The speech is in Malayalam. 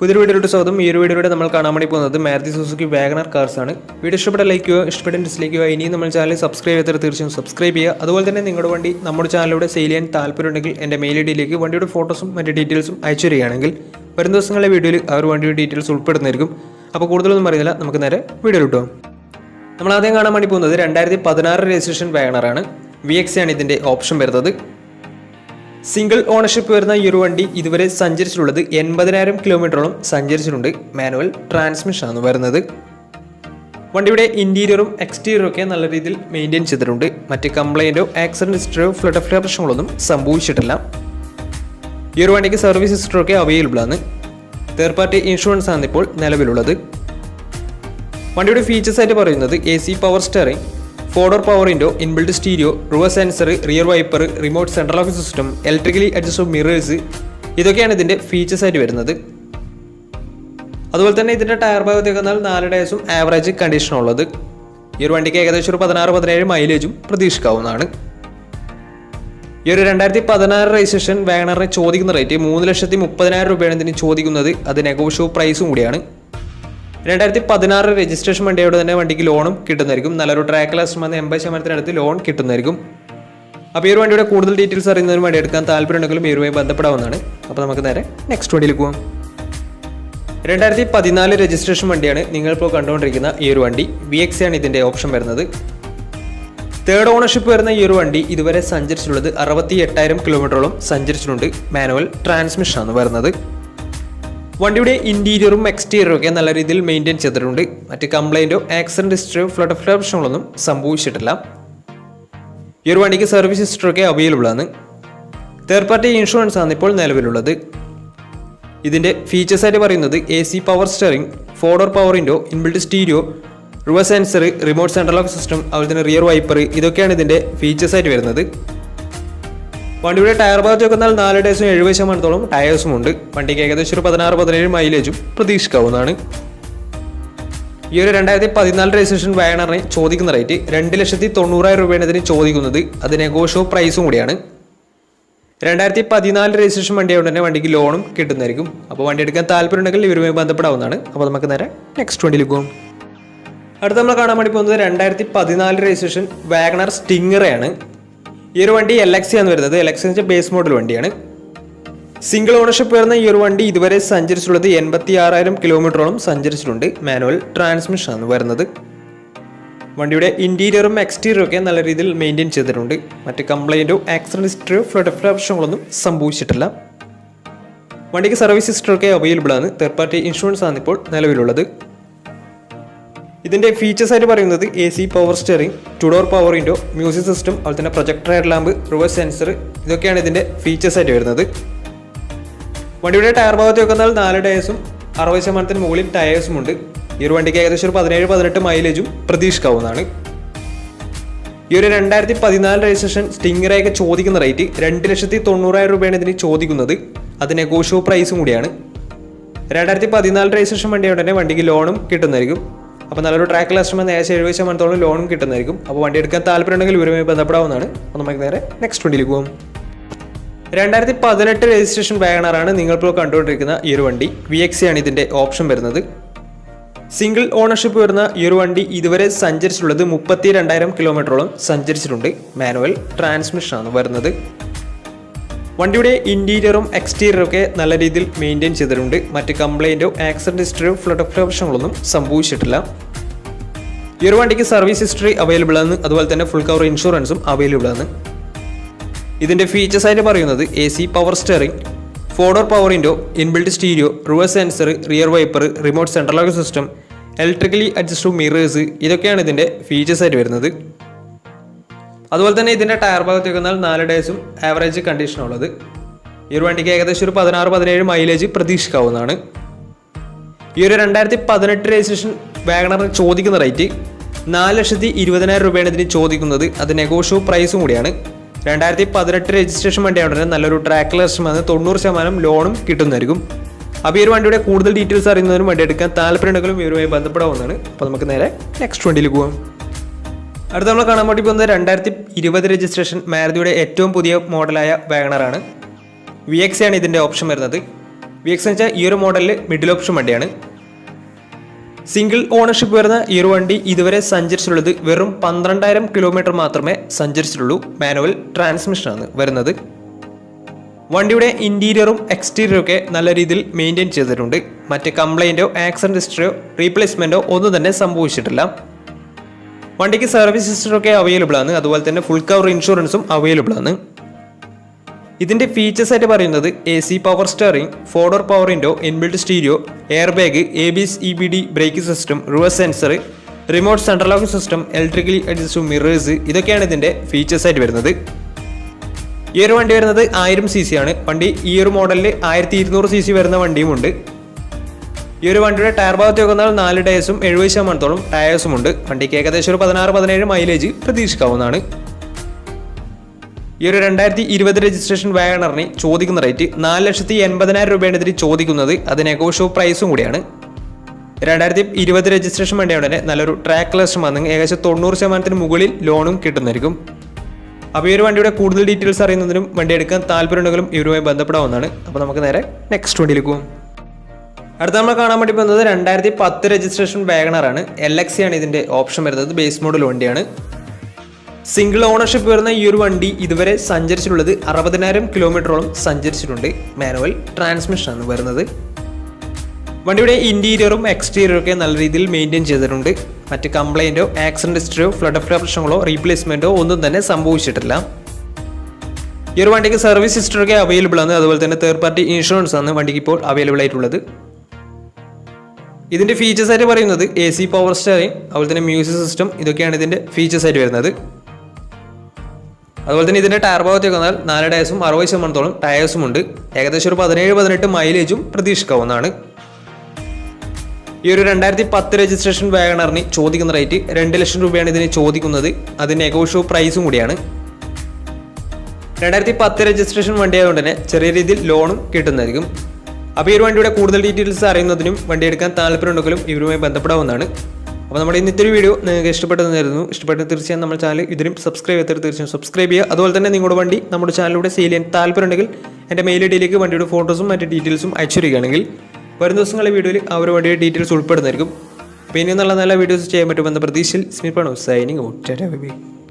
പുതിയ വീഡിയോയിലോട്ട് സ്വാഗതം. ഈ ഒരു വീഡിയോയിലൂടെ നമ്മൾ കാണാൻ വേണ്ടി പോകുന്നത് മാരുതി സുസുക്കി വാഗണർ കാർസ് ആണ്. വീഡിയോ ഇഷ്ടപ്പെട്ട ലൈക്ക് ചെയ്യുക, ഇഷ്ടപ്പെട്ട ഡിസ്ലൈക്ക് ചെയ്യുക. ഇനിയും നമ്മൾ ചാനൽ സബ്സ്ക്രൈബ് ചെയ്തിട്ട് തീർച്ചയായും സബ്സ്ക്രൈബ് ചെയ്യുക. അതുപോലെ തന്നെ നിങ്ങളുടെ വണ്ടി നമ്മുടെ ചാനലിലൂടെ സെയിൽ ചെയ്യാൻ താല്പര്യമുണ്ടെങ്കിൽ എൻ്റെ മെയിൽ ഐഡിയിലേക്ക് വണ്ടിയുടെ ഫോട്ടോസും മറ്റ് ഡീറ്റെയിൽസും അയച്ചു തരികയാണെങ്കിൽ വരും ദിവസങ്ങളിലെ വീഡിയോയിൽ ആ ഒരു വണ്ടിയുടെ ഡീറ്റെയിൽസ് ഉൾപ്പെടുന്നതായിരിക്കും. അപ്പോൾ കൂടുതലൊന്നും പറയുന്നില്ല, നമുക്ക് നേരെ വീഡിയോ കിട്ടും. നമ്മൾ ആദ്യം കാണാൻ വേണ്ടി പോകുന്നത് 2016 രജിസ്ട്രേഷൻ വാഗണറാണ്. VX ആണ് ഇതിൻ്റെ ഓപ്ഷൻ വരുന്നത്. സിംഗിൾ ഓണർഷിപ്പ് വരുന്ന ഈ ഒരു വണ്ടി ഇതുവരെ സഞ്ചരിച്ചിട്ടുള്ളത് 80,000 കിലോമീറ്ററോളം സഞ്ചരിച്ചിട്ടുണ്ട്. മാനുവൽ ട്രാൻസ്മിഷൻ ആണ് വരുന്നത്. വണ്ടിയുടെ ഇൻറ്റീരിയറും എക്സ്റ്റീരിയറും ഒക്കെ നല്ല രീതിയിൽ മെയിൻറ്റെയിൻ ചെയ്തിട്ടുണ്ട്. മറ്റ് കംപ്ലൈൻറ്റോ ആക്സിഡൻറ്റ് ഹിസ്റ്ററിയോ ഫ്ലഡ് ഓഫ് പ്രശ്നങ്ങളൊന്നും സംഭവിച്ചിട്ടില്ല. ഈ ഒരു വണ്ടിക്ക് സർവീസ് ഹിസ്റ്ററൊക്കെ അവൈലബിൾ ആണ്. തേർഡ് പാർട്ടി ഇൻഷുറൻസ് ആണ് ഇപ്പോൾ നിലവിലുള്ളത്. വണ്ടിയുടെ ഫീച്ചേഴ്സ് ആയിട്ട് പറയുന്നത് AC power steering, 4-door power window, inbuilt stereo, reverse sensor, rear wiper, remote central lock system, electrically adjustable mirrors, ഇതൊക്കെയാണ് ഇതിൻ്റെ ഫീച്ചേഴ്സ് ആയിട്ട് വരുന്നത്. അതുപോലെ തന്നെ ഇതിൻ്റെ ടയർ ഭാഗത്തേക്ക് വന്നാൽ 4 ടയേഴ്സും ആവറേജ് കണ്ടീഷനുള്ളത്. ഈ ഒരു വണ്ടിക്ക് ഏകദേശം ഒരു 16-17 മൈലേജും പ്രതീക്ഷിക്കാവുന്നതാണ്. ഈ ഒരു 2016 രജിസ്ട്രേഷൻ വാഗണറിന് ചോദിക്കുന്ന റേറ്റ് 3,30,000 രൂപയാണ് ഇതിന് ചോദിക്കുന്നത്. അത് നെഗോഷ്യബിൾ പ്രൈസും കൂടിയാണ്. 2016 രജിസ്ട്രേഷൻ വണ്ടിയോട് തന്നെ വണ്ടിക്ക് ലോണും കിട്ടുന്നതായിരിക്കും. നല്ലൊരു ട്രാക്ക് ലാസ്റ്റ് 80% ലോൺ കിട്ടുന്നതായിരിക്കും. അപ്പോൾ ഈ ഒരു വണ്ടിയുടെ കൂടുതൽ ഡീറ്റെയിൽസ് അറിയുന്നതിന് വണ്ടി എടുക്കാൻ താല്പര്യമുണ്ടെങ്കിലും ഈ ഒരുമായി ബന്ധപ്പെടാവുന്നതാണ്. അപ്പോൾ നമുക്ക് നേരെ നെക്സ്റ്റ് വണ്ടിയിൽ പോകാം. 2014 രജിസ്ട്രേഷൻ വണ്ടിയാണ് നിങ്ങളിപ്പോൾ കണ്ടുകൊണ്ടിരിക്കുന്ന ഈ ഒരു വണ്ടി. VX ആണ് ഇതിൻ്റെ ഓപ്ഷൻ വരുന്നത്. തേർഡ് ഓണർഷിപ്പ് വരുന്ന ഈ ഒരു വണ്ടി ഇതുവരെ സഞ്ചരിച്ചിട്ടുള്ളത് 68,000 കിലോമീറ്ററോളം സഞ്ചരിച്ചിട്ടുണ്ട്. മാനുവൽ ട്രാൻസ്മിഷൻ ആണ് വരുന്നത്. വണ്ടിയുടെ ഇൻറ്റീരിയറും എക്സ്റ്റീരിയറും ഒക്കെ നല്ല രീതിയിൽ മെയിൻറ്റെയിൻ ചെയ്തിട്ടുണ്ട്. മറ്റ് കംപ്ലൈൻറ്റോ ആക്സിഡൻറ്റ് ഹിസ്റ്ററിയോ ഫ്ലഡ് ഓഫ് പ്രശ്നങ്ങളൊന്നും സംഭവിച്ചിട്ടില്ല. ഈ ഒരു വണ്ടിക്ക് സർവീസ് ഹിസ്റ്ററൊക്കെ അവൈലബിൾ ആണ്. തേർഡ് പാർട്ടി ഇൻഷുറൻസ് ആണ് ഇപ്പോൾ നിലവിലുള്ളത്. ഇതിൻ്റെ ഫീച്ചേഴ്സ് ആയിട്ട് പറയുന്നത് AC power steering, 4-door power window, inbuilt stereo, reverse sensor, remote central lock system, അതുപോലെ തന്നെ റിയർ വൈപ്പർ, ഇതൊക്കെയാണ് ഇതിൻ്റെ ഫീച്ചേഴ്സ് ആയിട്ട് വരുന്നത്. വണ്ടിയുടെ ടയർ ഭാഗത്തേക്ക് വന്നാൽ 4 ടയേഴ്സും 70%-ഓളം ടയേഴ്സും ഉണ്ട്. വണ്ടിക്ക് ഏകദേശം ഒരു 16-17 മൈലേജും പ്രതീക്ഷിക്കാവുന്നതാണ്. ഈ ഒരു 2014 രജിസ്ട്രേഷൻ വാഗണറിന് ചോദിക്കുന്ന റേറ്റ് 2,90,000 രൂപയാണ് ഇതിന് ചോദിക്കുന്നത്. അത് നെഗോഷ്യബിൾ പ്രൈസും കൂടിയാണ്. 2014 രജിസ്ട്രേഷൻ വണ്ടിയായതുകൊണ്ട് തന്നെ വണ്ടിക്ക് ലോണും കിട്ടുന്നതായിരിക്കും. അപ്പോൾ വണ്ടി എടുക്കാൻ താല്പര്യമുണ്ടെങ്കിൽ ഇവരുമായി ബന്ധപ്പെടാവുന്നതാണ്. അപ്പോൾ നമുക്ക് നേരെ നെക്സ്റ്റ് വണ്ടിയിൽ പോകും. അടുത്ത നമ്മൾ കാണാൻ വേണ്ടി പോകുന്നത് 2014 രജിസ്ട്രേഷൻ വാഗണർ സ്റ്റിംഗറയാണ്. ഈ ഒരു വണ്ടി LX ആണ് വരുന്നത്. LX എന്ന് വെച്ചാൽ ബേസ് മോഡൽ വണ്ടിയാണ്. സിംഗിൾ ഓണർഷിപ്പ് വരുന്ന ഈ ഒരു വണ്ടി ഇതുവരെ സഞ്ചരിച്ചിട്ടുള്ളത് 86,000 കിലോമീറ്ററോളം സഞ്ചരിച്ചിട്ടുണ്ട്. മാനുവൽ ട്രാൻസ്മിഷൻ ആണ് വരുന്നത്. വണ്ടിയുടെ ഇൻറ്റീരിയറും എക്സ്റ്റീരിയറും ഒക്കെ നല്ല രീതിയിൽ മെയിൻറ്റെയിൻ ചെയ്തിട്ടുണ്ട്. മറ്റ് കംപ്ലൈൻറ്റോ ആക്സിഡൻറ്റ് ഹിസ്റ്ററിയോ ഫ്ലഡ് ഓഫ് പ്രശ്നങ്ങളൊന്നും സംഭവിച്ചിട്ടില്ല. വണ്ടിക്ക് സർവീസ് ഹിസ്റ്ററൊക്കെ അവൈലബിൾ ആണ്. തേർഡ് പാർട്ടി ഇൻഷുറൻസ് ആണ് ഇപ്പോൾ നിലവിലുള്ളത്. ഇതിൻ്റെ ഫീച്ചേഴ്സ് ആയിട്ട് പറയുന്നത് AC power steering, 2-door power window, music system, അതുപോലെ തന്നെ projector head lamp, reverse sensor, ഇതൊക്കെയാണ് ഇതിൻ്റെ ഫീച്ചേഴ്സ് ആയിട്ട് വരുന്നത്. വണ്ടിയുടെ ടയർ ഭാഗത്തേക്ക് വന്നാൽ 4 ടയേഴ്സും 60%-ന് മുകളിൽ ടയേഴ്സും ഉണ്ട്. ഈ ഒരു വണ്ടിക്ക് ഏകദേശം ഒരു 17-18 മൈലേജും പ്രതീക്ഷിക്കാവുന്നതാണ്. ഈ ഒരു 2014 രജിസ്ട്രേഷൻ സ്റ്റിംഗറയൊക്കെ ചോദിക്കുന്ന റേറ്റ് 2,90,000 രൂപയാണ് ഇതിന് ചോദിക്കുന്നത്. അത് നെഗോഷ്യബിൾ പ്രൈസും കൂടിയാണ്. 2014 രജിസ്ട്രേഷൻ വണ്ടിയോടെ തന്നെ വണ്ടിക്ക് ലോണും കിട്ടുന്നതായിരിക്കും. അപ്പോൾ നല്ലൊരു ട്രാക്ക് ലാസ്റ്റ് 70%-ഓളം ലോണും കിട്ടുന്നതായിരിക്കും. അപ്പോൾ വണ്ടി എടുക്കാൻ താല്പര്യമുണ്ടെങ്കിൽ ഇവരുമായി ബന്ധപ്പെടാവുന്നതാണ്. അപ്പോൾ നമുക്ക് നേരെ നെക്സ്റ്റ് വണ്ടിയിൽ പോകും. 2018 രജിസ്ട്രേഷൻ വാഗണറാണ് നിങ്ങളിപ്പോൾ കണ്ടുകൊണ്ടിരിക്കുന്ന ഈ ഒരു വണ്ടി. VX ആണ് ഇതിൻ്റെ ഓപ്ഷൻ വരുന്നത്. സിംഗിൾ ഓണർഷിപ്പ് വരുന്ന ഈ ഒരു വണ്ടി ഇതുവരെ സഞ്ചരിച്ചിട്ടുള്ളത് 32,000 കിലോമീറ്ററോളം സഞ്ചരിച്ചിട്ടുണ്ട്. മാനുവൽ ട്രാൻസ്മിഷൻ ആണ് വരുന്നത്. വണ്ടിയുടെ ഇൻറ്റീരിയറും എക്സ്റ്റീരിയറും ഒക്കെ നല്ല രീതിയിൽ മെയിൻറ്റെയിൻ ചെയ്തിട്ടുണ്ട്. മറ്റ് കംപ്ലൈൻറ്റോ ആക്സിഡൻറ്റ് ഹിസ്റ്ററിയോ ഫ്ലഡ് ഓഫ് പ്രശ്നങ്ങളൊന്നും സംഭവിച്ചിട്ടില്ല. ഈ ഒരു വണ്ടിക്ക് സർവീസ് ഹിസ്റ്ററി അവൈലബിൾ ആണ്. അതുപോലെ തന്നെ ഫുൾ കവർ ഇൻഷുറൻസും അവൈലബിൾ ആണ്. ഇതിൻ്റെ ഫീച്ചേഴ്സ് ആയിട്ട് പറയുന്നത് AC power steering, 4-door power window, inbuilt stereo, reverse sensor, rear wiper, remote central lock system, electrically adjustable mirrors, ഇതൊക്കെയാണ് ഇതിൻ്റെ ഫീച്ചേഴ്സ് ആയിട്ട് വരുന്നത്. അതുപോലെ തന്നെ ഇതിൻ്റെ ടയർ ഭാഗത്തേക്ക് വന്നാൽ 4 ടയേഴ്സും ആവറേജ് കണ്ടീഷനുള്ളത്. ഈ ഒരു വണ്ടിക്ക് ഏകദേശം ഒരു 16-17 മൈലേജ് പ്രതീക്ഷിക്കാവുന്നതാണ്. ഈ ഒരു 2018 രജിസ്ട്രേഷൻ വാഗണറിന് ചോദിക്കുന്ന റേറ്റ് 4,20,000 രൂപയാണ് ഇതിന് ചോദിക്കുന്നത്. അത് നെഗോഷ്യബിൾ പ്രൈസും കൂടിയാണ്. 2018 രജിസ്ട്രേഷൻ വണ്ടിയായതുകൊണ്ട് തന്നെ നല്ലൊരു ട്രാക്ക് ലാസ്റ്റ് 90% ലോണും കിട്ടുന്നതായിരിക്കും. അപ്പോൾ ഈ ഒരു വണ്ടിയുടെ കൂടുതൽ ഡീറ്റെയിൽസ് അറിയുന്നതിനും വണ്ടി എടുക്കാൻ താല്പര്യമുണ്ടെങ്കിലും ഇവരുമായി ബന്ധപ്പെടാവുന്നതാണ്. അപ്പോൾ നമുക്ക് നേരെ നെക്സ്റ്റ് വണ്ടിയിൽ പോകാം. അടുത്ത നമ്മൾ കാണാൻ വേണ്ടി പോകുന്നത് 2020 രജിസ്ട്രേഷൻ മാരുതിയുടെ ഏറ്റവും പുതിയ മോഡലായ വാഗണറാണ്. VX ആണ് ഇതിൻ്റെ ഓപ്ഷൻ വരുന്നത്. VX എന്ന് വെച്ചാൽ ഈ ഒരു മോഡലിൽ മിഡിൽ ഓപ്ഷൻ വണ്ടിയാണ്. സിംഗിൾ ഓണർഷിപ്പ് വരുന്ന ഈ ഒരു വണ്ടി ഇതുവരെ സഞ്ചരിച്ചിട്ടുള്ളത് വെറും 12,000 കിലോമീറ്റർ മാത്രമേ സഞ്ചരിച്ചിട്ടുള്ളൂ. മാനുവൽ ട്രാൻസ്മിഷനാണ് വരുന്നത്. വണ്ടിയുടെ ഇന്റീരിയറും എക്സ്റ്റീരിയറും ഒക്കെ നല്ല രീതിയിൽ മെയിൻറ്റെയിൻ ചെയ്തിട്ടുണ്ട്. മറ്റ് കംപ്ലൈൻറ്റോ ആക്സിഡന്റ് ഹിസ്റ്ററിയോ റീപ്ലേസ്മെൻറ്റോ ഒന്നും തന്നെ സംഭവിച്ചിട്ടില്ല. വണ്ടിക്ക് സർവീസ് ഹിസ്റ്ററൊക്കെ അവൈലബിൾ ആണ്. അതുപോലെ തന്നെ ഫുൾ കവർ ഇൻഷുറൻസും അവൈലബിൾ ആണ്. ഇതിൻ്റെ ഫീച്ചേഴ്സ് ആയിട്ട് പറയുന്നത് AC power steering, 4-door power window, inbuilt stereo, air bag, ABS EBD brake system, reverse sensor, remote central locking system, electrically adjustable mirrors, ഇതൊക്കെയാണ് ഇതിൻ്റെ ഫീച്ചേഴ്സ് ആയിട്ട് വരുന്നത്. ഈ ഒരു വണ്ടി വരുന്നത് 1000 cc ആണ്. വണ്ടി ഈ ഒരു മോഡലിൽ 1200 cc വരുന്ന വണ്ടിയുമുണ്ട്. ഈ ഒരു വണ്ടിയുടെ ടയർ ഭാഗത്ത് നോക്കുന്നാൽ 4 ടയേഴ്സും 70% ടയേഴ്സും ഉണ്ട്. വണ്ടിക്ക് ഏകദേശം ഒരു 16-17 മൈലേജ് പ്രതീക്ഷിക്കാവുന്നതാണ്. ഈ ഒരു 2020 രജിസ്ട്രേഷൻ വാഗണറിന് ചോദിക്കുന്ന റേറ്റ് 4,80,000 രൂപയാണ് ഇതിന് ചോദിക്കുന്നത്. അത് നെഗോഷ്യബിൾ പ്രൈസും കൂടിയാണ്. 2020 രജിസ്ട്രേഷൻ വണ്ടിയാണ് തന്നെ നല്ലൊരു ട്രാക്ക് ലക്ഷം വന്നെങ്കിൽ ഏകദേശം 90% മുകളിൽ ലോണും കിട്ടുന്നതായിരിക്കും. അപ്പോൾ ഈ ഒരു വണ്ടിയുടെ കൂടുതൽ ഡീറ്റെയിൽസ് അറിയുന്നതിനും വണ്ടി എടുക്കാൻ താല്പര്യമുണ്ടെങ്കിലും ഇവരുമായി ബന്ധപ്പെടാവുന്നതാണ്. അപ്പോൾ നമുക്ക് നേരെ നെക്സ്റ്റ് വണ്ടിയിലേക്ക് പോകും. അടുത്ത നമ്മൾ കാണാൻ വേണ്ടി പോകുന്നത് 2010 രജിസ്ട്രേഷൻ വാഗണറാണ്. LX ആണ് ഇതിൻ്റെ ഓപ്ഷൻ വരുന്നത്. ബേസ് മോഡൽ വണ്ടിയാണ്. സിംഗിൾ ഓണർഷിപ്പ് വരുന്ന ഈ ഒരു വണ്ടി ഇതുവരെ സഞ്ചരിച്ചിട്ടുള്ളത് 60,000 കിലോമീറ്ററോളം സഞ്ചരിച്ചിട്ടുണ്ട്. മാനുവൽ ട്രാൻസ്മിഷനാണ് വരുന്നത്. വണ്ടിയുടെ ഇന്റീരിയറും എക്സ്റ്റീരിയറും ഒക്കെ നല്ല രീതിയിൽ മെയിൻറ്റെയിൻ ചെയ്തിട്ടുണ്ട്. മറ്റ് കംപ്ലൈൻറ്റോ ആക്സിഡന്റ് ഹിസ്റ്ററിയോ ഫ്ലഡ് പ്രശ്നങ്ങളോ റീപ്ലേസ്മെൻറ്റോ ഒന്നും തന്നെ സംഭവിച്ചിട്ടില്ല. ഈ ഒരു വണ്ടിക്ക് സർവീസ് ഹിസ്റ്ററൊക്കെ അവൈലബിൾ ആണ്. അതുപോലെ തന്നെ തേർഡ് പാർട്ടി ഇൻഷുറൻസ് ആണ് വണ്ടിക്ക് ഇപ്പോൾ അവൈലബിൾ ആയിട്ടുള്ളത്. ഇതിൻ്റെ ഫീച്ചേഴ്സ് ആയിട്ട് പറയുന്നത് AC പവർ സ്റ്റിയറിംഗ്, അതുപോലെ തന്നെ മ്യൂസിക് സിസ്റ്റം, ഇതൊക്കെയാണ് ഇതിൻ്റെ ഫീച്ചേഴ്സ് ആയിട്ട് വരുന്നത്. അതുപോലെ തന്നെ ഇതിൻ്റെ ടയർ ഭാഗത്തേക്ക് വന്നാൽ 4 ടയേഴ്സും 60% ടയേഴ്സും ഉണ്ട്. ഏകദേശം ഒരു 17-18 മൈലേജും പ്രതീക്ഷിക്കാവുന്നതാണ്. ഈ ഒരു 2010 രജിസ്ട്രേഷൻ വാഗണറിന് ചോദിക്കുന്ന റേറ്റ് 2 ലക്ഷം രൂപയാണ് ഇതിന് ചോദിക്കുന്നത്. അത് നെഗോഷ്യബിൾ പ്രൈസും കൂടിയാണ്. 2010 രജിസ്ട്രേഷൻ വണ്ടി ആയതുകൊണ്ട് തന്നെ ചെറിയ രീതിയിൽ ലോണും കിട്ടുന്നതായിരിക്കും. അപ്പോൾ ഈ ഒരു വണ്ടിയുടെ കൂടുതൽ ഡീറ്റെയിൽസ് അറിയുന്നതിനും വണ്ടി എടുക്കാൻ താല്പര്യമുണ്ടെങ്കിലും ഇവരുമായി ബന്ധപ്പെടാവുന്നതാണ്. അപ്പോൾ നമ്മുടെ ഇന്നത്തെ ഒരു വീഡിയോ നിങ്ങൾക്ക് ഇഷ്ടപ്പെട്ടെന്നായിരുന്നു. ഇഷ്ടപ്പെട്ടെന്ന് തീർച്ചയായും നമ്മുടെ ചാനൽ ഇതിനും സബ്സ്ക്രൈബ് ചെയ്തിട്ട് തീർച്ചയായും സബ്സ്ക്രൈബ് ചെയ്യുക. അതുപോലെ തന്നെ നിങ്ങളുടെ വണ്ടി നമ്മുടെ ചാനലിലൂടെ സെയിൽ ചെയ്യാൻ താല്പര്യമുണ്ടെങ്കിൽ എൻ്റെ മെയിൽ ഐഡിയിലേക്ക് വണ്ടിയുടെ ഫോട്ടോസും മറ്റ് ഡീറ്റെയിൽസും അയച്ചു തരികയാണെങ്കിൽ വരും ദിവസങ്ങളിലെ വീഡിയോയിൽ ആ ഒരു വണ്ടിയുടെ ഡീറ്റെയിൽസ് ഉൾപ്പെടുന്നതായിരിക്കും. അപ്പോൾ ഇനിയും നല്ല വീഡിയോസ് ചെയ്യാൻ പറ്റുമെന്ന പ്രതീക്ഷയിൽ സ്മിർപ്പാണ് സൈനിങ് ഔട്ട്.